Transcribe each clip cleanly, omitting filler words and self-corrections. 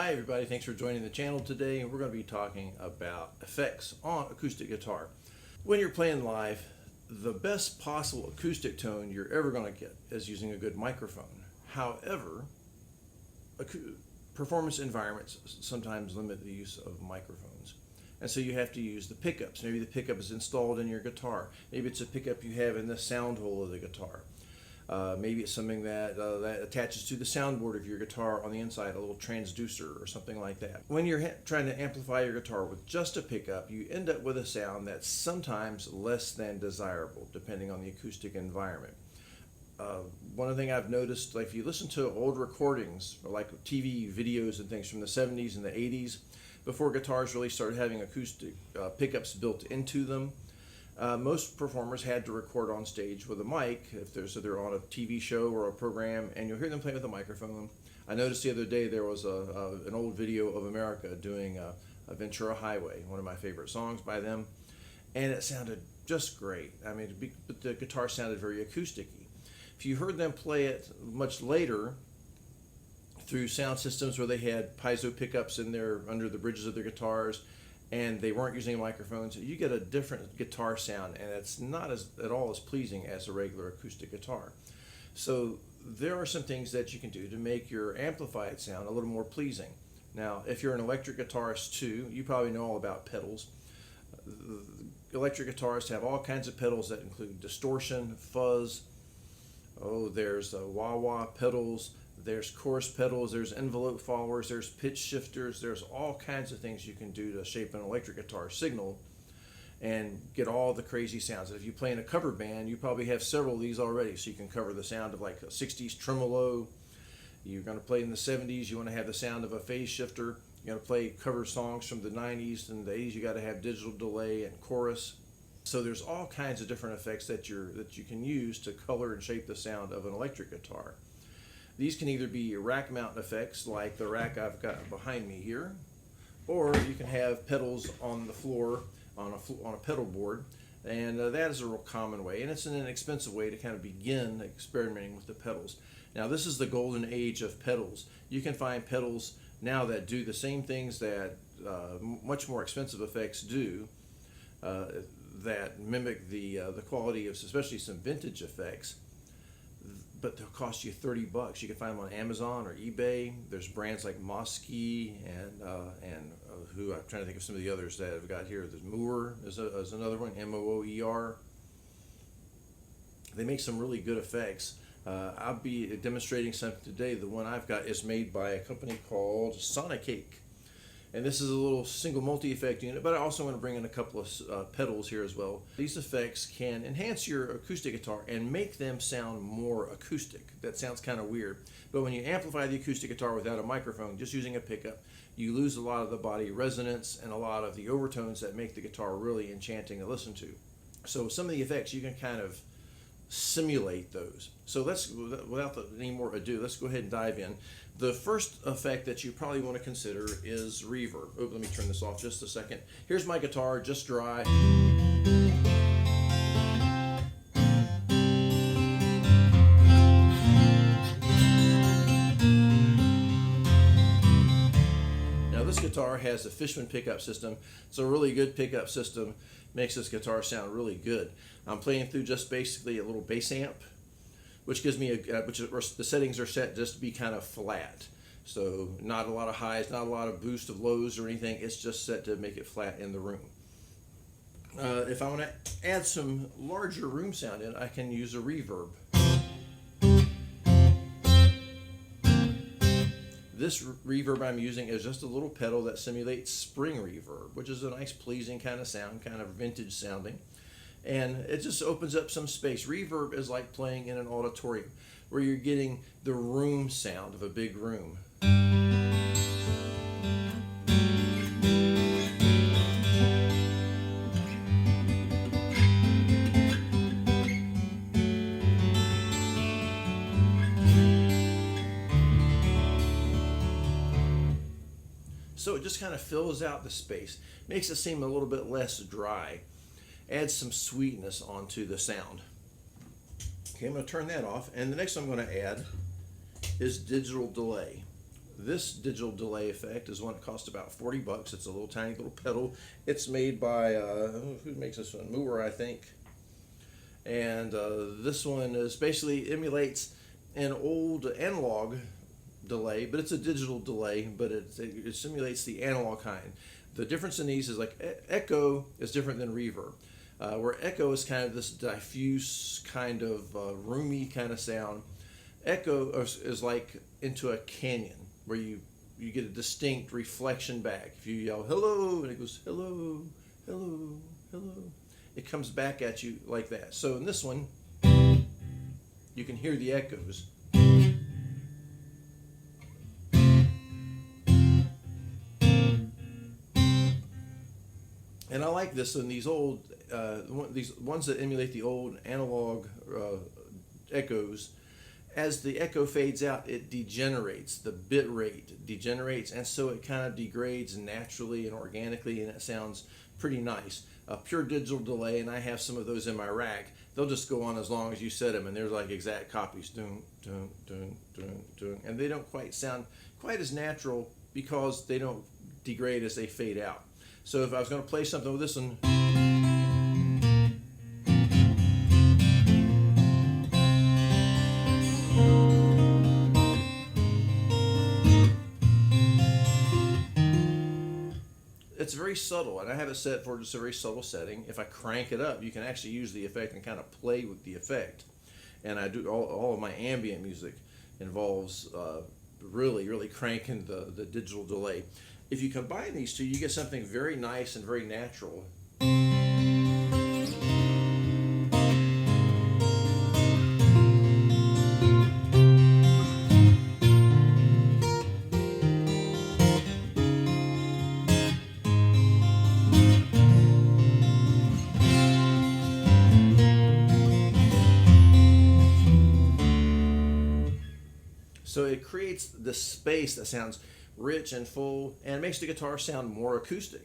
Hi everybody, thanks for joining the channel today. We're going to be talking about effects on acoustic guitar. When you're playing live, the best possible acoustic tone you're ever going to get is using a good microphone. However, performance environments sometimes limit the use of microphones. And so you have to use the pickups. Maybe the pickup is installed in your guitar. Maybe it's a pickup you have in the sound hole of the guitar. Maybe it's something that attaches to the soundboard of your guitar on the inside, a little transducer or something like that. When you're trying to amplify your guitar with just a pickup, you end up with a sound that's sometimes less than desirable, depending on the acoustic environment. One thing I've noticed, like if you listen to old recordings, or like TV videos and things from the 70s and the 80s, before guitars really started having acoustic pickups built into them, most performers had to record on stage with a mic if they're on a TV show or a program, and you'll hear them play with a microphone. I noticed the other day there was an old video of America doing a Ventura Highway, one of my favorite songs by them, and it sounded just great. I mean, but the guitar sounded very acoustic-y. If you heard them play it much later through sound systems where they had piezo pickups in there under the bridges of their guitars, and they weren't using microphones, you get a different guitar sound, and it's not at all as pleasing as a regular acoustic guitar. So there are some things that you can do to make your amplified sound a little more pleasing. Now, if you're an electric guitarist too, you probably know all about pedals. Electric guitarists have all kinds of pedals that include distortion, fuzz. Oh, there's wah-wah pedals. There's chorus pedals, there's envelope followers, there's pitch shifters, there's all kinds of things you can do to shape an electric guitar signal and get all the crazy sounds. If you play in a cover band, you probably have several of these already, so you can cover the sound of like a 60s tremolo. You're going to play in the 70s, you want to have the sound of a phase shifter. You're going to play cover songs from the 90s and the 80s, you got to have digital delay and chorus. So there's all kinds of different effects that you can use to color and shape the sound of an electric guitar. These can either be rack mount effects like the rack I've got behind me here, or you can have pedals on the floor on a pedal board, and that is a real common way, and it's an inexpensive way to kind of begin experimenting with the pedals. Now this is the golden age of pedals. You can find pedals now that do the same things that much more expensive effects do, that mimic the quality of especially some vintage effects, but they'll cost you $30. You can find them on Amazon or eBay. There's brands like Mosky and who I'm trying to think of some of the others that I've got here. There's Moore is another one, M-O-O-E-R. They make some really good effects. I'll be demonstrating something today. The one I've got is made by a company called Sonic. And this is a little single multi-effect unit, but I also want to bring in a couple of pedals here as well. These effects can enhance your acoustic guitar and make them sound more acoustic. That sounds kind of weird, but when you amplify the acoustic guitar without a microphone, just using a pickup, you lose a lot of the body resonance and a lot of the overtones that make the guitar really enchanting to listen to. So some of the effects, you can kind of simulate those. So let's, without any more ado, let's go ahead and dive in. The first effect that you probably want to consider is reverb. Oh, let me turn this off just a second. Here's my guitar, just dry. Now this guitar has a Fishman pickup system. It's a really good pickup system. Makes this guitar sound really good. I'm playing through just basically a little bass amp, which gives me the settings are set just to be kind of flat. So not a lot of highs, not a lot of boost of lows or anything. It's just set to make it flat in the room. If I want to add some larger room sound in, I can use a reverb. This reverb I'm using is just a little pedal that simulates spring reverb, which is a nice pleasing kind of sound, kind of vintage sounding. And it just opens up some space. Reverb is like playing in an auditorium where you're getting the room sound of a big room. So it just kind of fills out the space, makes it seem a little bit less dry, adds some sweetness onto the sound. Okay, I'm going to turn that off, and the next one I'm going to add is digital delay. This digital delay effect is one that costs about 40 bucks. It's a little tiny little pedal. It's made by, who makes this one? Moore, I think. And this one is basically emulates an old analog delay, but it's a digital delay, but it simulates the analog kind. The difference in these is like echo is different than reverb. Where echo is kind of this diffuse kind of roomy kind of sound. Echo is like into a canyon where you get a distinct reflection back. If you yell hello and it goes hello, hello, hello, it comes back at you like that. So in this one, you can hear the echoes. And I like this in these old, these ones that emulate the old analog echoes. As the echo fades out, it degenerates. The bit rate degenerates, and so it kind of degrades naturally and organically, and it sounds pretty nice. A pure digital delay, and I have some of those in my rack. They'll just go on as long as you set them, and there's like exact copies, dun, dun, dun, dun, dun, and they don't quite sound quite as natural because they don't degrade as they fade out. So if I was going to play something with this one, it's very subtle, and I have it set for just a very subtle setting. If I crank it up, you can actually use the effect and kind of play with the effect. And I do all of my ambient music involves really cranking the digital delay. If you combine these two, you get something very nice and very natural. So it creates this space that sounds rich and full, and it makes the guitar sound more acoustic.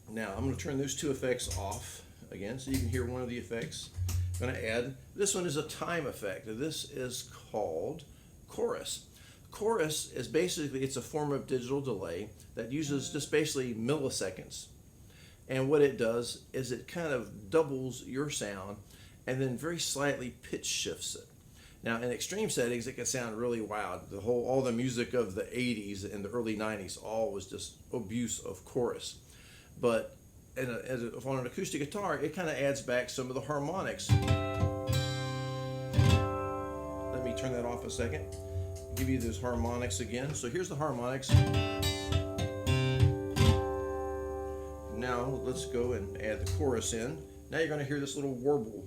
Now I'm going to turn those two effects off again so you can hear one of the effects. I'm going to add, this one is a time effect. This is called chorus. Chorus is basically, it's a form of digital delay that uses just basically milliseconds. And what it does is it kind of doubles your sound and then very slightly pitch shifts it. Now, in extreme settings, it can sound really wild. All the music of the 80s and the early 90s, all was just abuse of chorus. But on an acoustic guitar, it kind of adds back some of the harmonics. Let me turn that off a second. Give you those harmonics again. So here's the harmonics. Now, let's go and add the chorus in. Now you're going to hear this little warble.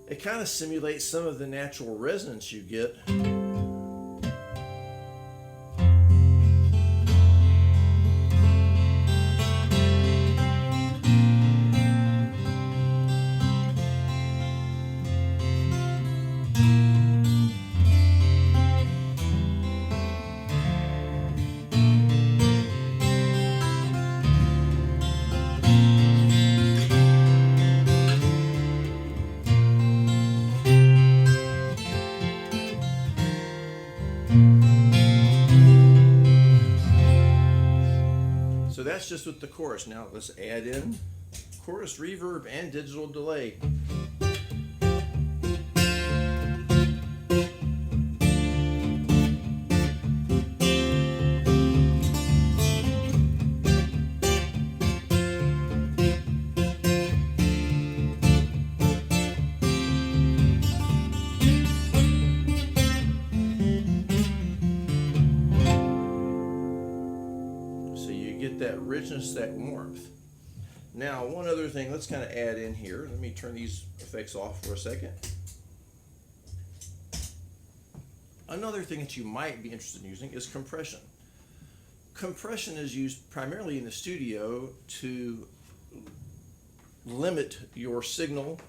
It kind of simulates some of the natural resonance you get. So that's just with the chorus. Now let's add in chorus, reverb, and digital delay. That richness, that warmth. Now, one other thing, let's kind of add in here. Let me turn these effects off for a second. Another thing that you might be interested in using is compression. Compression is used primarily in the studio to limit your signal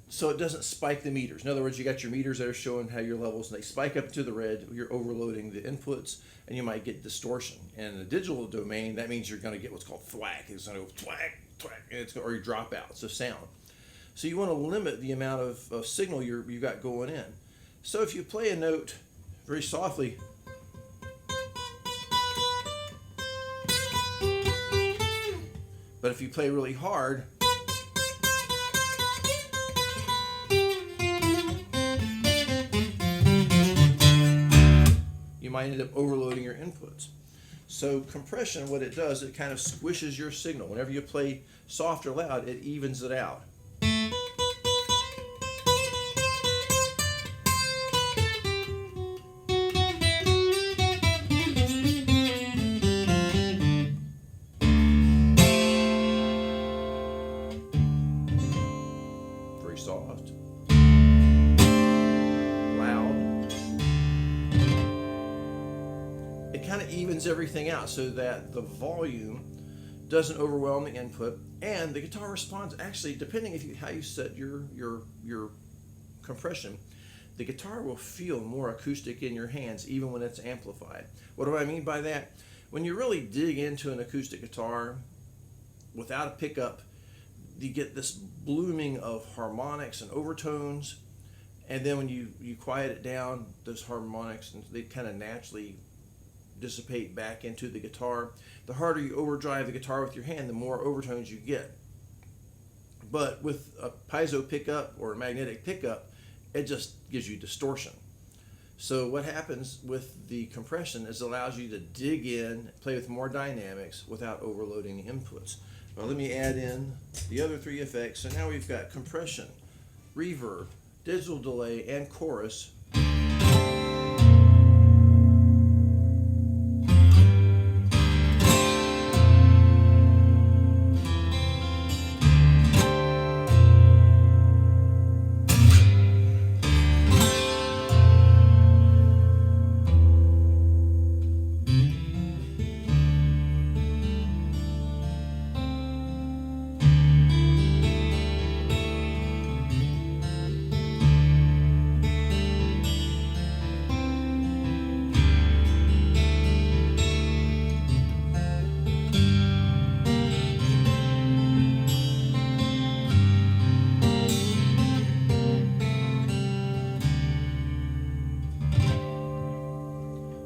so it doesn't spike the meters. In other words, you got your meters that are showing how your levels, and they spike up to the red. You're overloading the inputs, and you might get distortion. And in the digital domain, that means you're going to get what's called thwack. It's going to go thwack, thwack, and or your dropouts of sound. So you want to limit the amount of signal you got going in. So if you play a note very softly, but if you play really hard, you might end up overloading your inputs. So compression, what it does, it kind of squishes your signal. Whenever you play soft or loud, it evens it out. Very soft, loud. It kind of evens everything out so that the volume doesn't overwhelm the input, and the guitar responds actually, depending how you set your compression, the guitar will feel more acoustic in your hands even when it's amplified. What do I mean by that? When you really dig into an acoustic guitar without a pickup, you get this blooming of harmonics and overtones, and then when you quiet it down, those harmonics, they kind of naturally dissipate back into the guitar. The harder you overdrive the guitar with your hand, the more overtones you get. But with a piezo pickup or a magnetic pickup, it just gives you distortion. So what happens with the compression is it allows you to dig in, play with more dynamics without overloading the inputs. Well, let me add in the other three effects. So now we've got compression, reverb, digital delay, and chorus.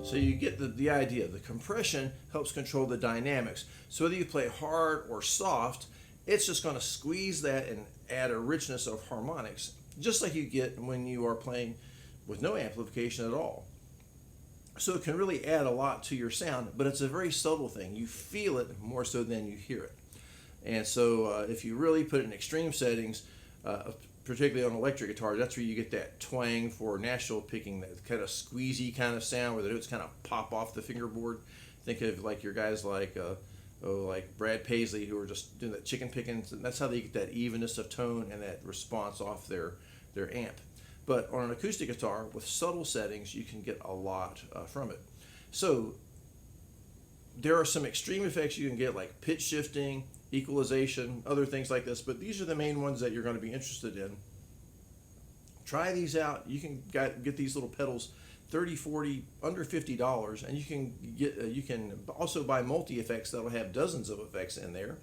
So you get the idea. The compression helps control the dynamics. So whether you play hard or soft, it's just going to squeeze that and add a richness of harmonics, just like you get when you are playing with no amplification at all. So it can really add a lot to your sound, but it's a very subtle thing. You feel it more so than you hear it. And so if you really put it in extreme settings, particularly on electric guitars, that's where you get that twang for Nashville picking, that kind of squeezy kind of sound where the notes kind of pop off the fingerboard. Think of like your guys like Brad Paisley, who are just doing that chicken picking. That's how they get that evenness of tone and that response off their amp. But on an acoustic guitar with subtle settings, you can get a lot from it. So there are some extreme effects you can get, like pitch shifting, equalization, other things like this, but these are the main ones that you're going to be interested in. Try these out. You can get these little pedals 30, 40, under $50, and you can also buy multi-effects that'll have dozens of effects in there,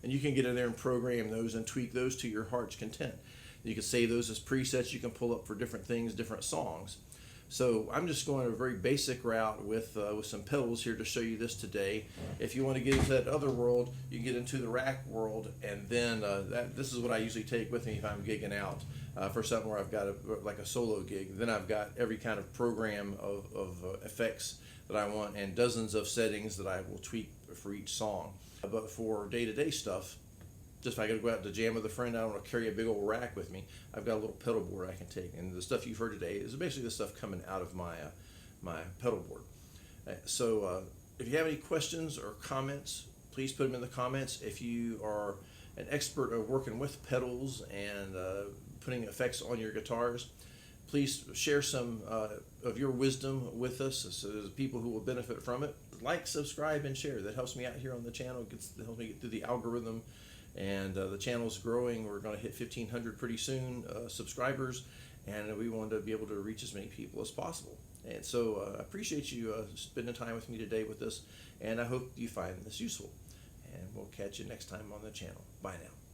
and you can get in there and program those and tweak those to your heart's content. You can save those as presets you can pull up for different things, different songs. So I'm just going a very basic route with some pedals here to show you this today. If you want to get into that other world, you can get into the rack world, and then this is what I usually take with me if I'm gigging out for something where I've got like a solo gig. Then I've got every kind of program of effects that I want and dozens of settings that I will tweak for each song. But for day-to-day stuff, just if I got to go out to jam with a friend, I don't want to carry a big old rack with me. I've got a little pedal board I can take, and the stuff you've heard today is basically the stuff coming out of my pedal board. So if you have any questions or comments, please put them in the comments. If you are an expert at working with pedals and putting effects on your guitars, please share some of your wisdom with us, so there's people who will benefit from it. Like, subscribe, and share. That helps me out here on the channel. It helps me get through the algorithm. And the channel's growing. We're going to hit 1,500 pretty soon subscribers, and we want to be able to reach as many people as possible. And so I appreciate you spending time with me today with this, and I hope you find this useful. And we'll catch you next time on the channel. Bye now.